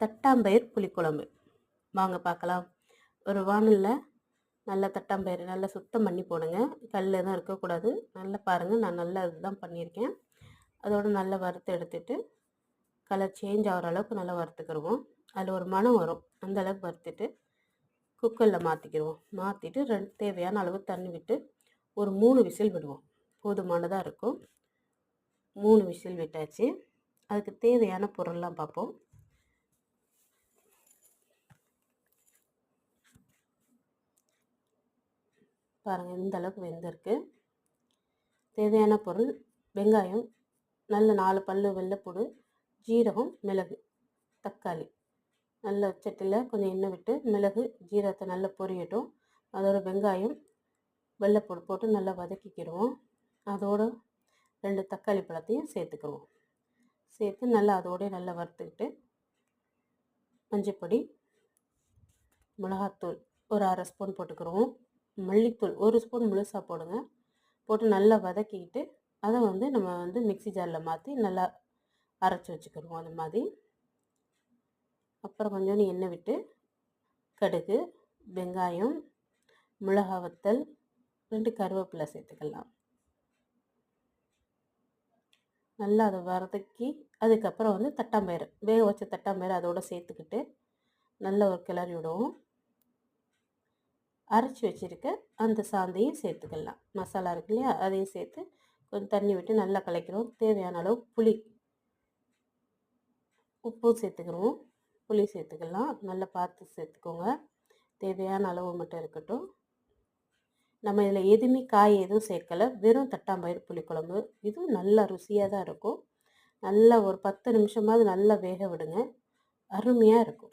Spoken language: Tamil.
தட்டாம்பயிர் புளிக்குழம்பு வாங்க பார்க்கலாம். ஒரு வாணலில் நல்லா தட்டாம்பயிறு நல்லா சுத்தம் பண்ணி போடுங்க. கல் எதுவும் இருக்கக்கூடாது. நல்லா பாருங்கள், நான் நல்லா இதுதான் பண்ணியிருக்கேன். அதோடு நல்லா வறுத்து எடுத்துட்டு கலர் சேஞ்ச் ஆகிற அளவுக்கு நல்லா வறுத்துக்கிடுவோம். அதில் ஒரு மணம் வரும், அந்த அளவுக்கு வறுத்துட்டு குக்கரில் மாற்றிக்கிடுவோம். மாற்றிட்டு தேவையான அளவு தண்ணி விட்டு ஒரு 3 விசில் விடுவோம். போதுமானதாக இருக்கும். 3 விசில் விட்டாச்சு. அதுக்கு தேவையான பொருள்லாம் பார்ப்போம். பாருங்கள், இந்த அளவுக்கு வெந்திருக்கு. தேவையான பொருள்: வெங்காயம், நல்ல 4 பல்லு வெள்ளைப்பூடு, ஜீரகம், மிளகு, தக்காளி. நல்ல சட்டியில் கொஞ்சம் எண்ணெய் விட்டு மிளகு ஜீரகத்தை நல்லா பொரியட்டும். அதோட வெங்காயம் வெள்ளைப்பூடு போட்டு நல்லா வதக்கிக்கிடுவோம். அதோட 2 தக்காளி பழத்தையும் சேர்த்துக்கிடுவோம். சேர்த்து நல்லா அதோடய நல்லா வறுத்துக்கிட்டு மஞ்சப்பொடி, மிளகாத்தூள் ஒரு 1/2 ஸ்பூன் போட்டுக்கிடுவோம். மல்லித்தூள் 1 ஸ்பூன் முழுசாக போடுங்க. போட்டு நல்லா வதக்கிக்கிட்டு அதை நம்ம மிக்ஸி ஜாரில் மாற்றி நல்லா அரைச்சி வச்சுக்கிடுவோம். அது மாதிரி அப்புறம் கொஞ்சோண்டு எண்ணெய் விட்டு கடுகு, வெங்காயம், மிளகா வத்தல், 2 கருவேப்பிலை சேர்த்துக்கலாம். நல்லா அதை வதக்கி அதுக்கப்புறம் தட்டாம்பயிறு, வேக வச்ச தட்டாம்பயிறு அதோடு சேர்த்துக்கிட்டு நல்லா ஒரு கிளறி விடுவோம். அரைச்சி வச்சுருக்க அந்த சாந்தையும் சேர்த்துக்கலாம். மசாலா இருக்கு இல்லையா, அதையும் சேர்த்து கொஞ்சம் தண்ணி விட்டு நல்லா கலக்கிறோம். தேவையான அளவு புளி, உப்பும் சேர்த்துக்கிறோம். புளி சேர்த்துக்கலாம், நல்லா பார்த்து சேர்த்துக்கோங்க. தேவையான அளவு மட்டும் இருக்கட்டும். நம்ம இதில் எதுவுமே காய் எதுவும் சேர்க்கலை, வெறும் தட்டாம்பயிறு புளிக்குழம்பு. இதுவும் நல்லா ருசியாக தான் இருக்கும். நல்லா ஒரு 10 நிமிஷமாவது நல்லா வேக விடுங்க, அருமையாக இருக்கும்.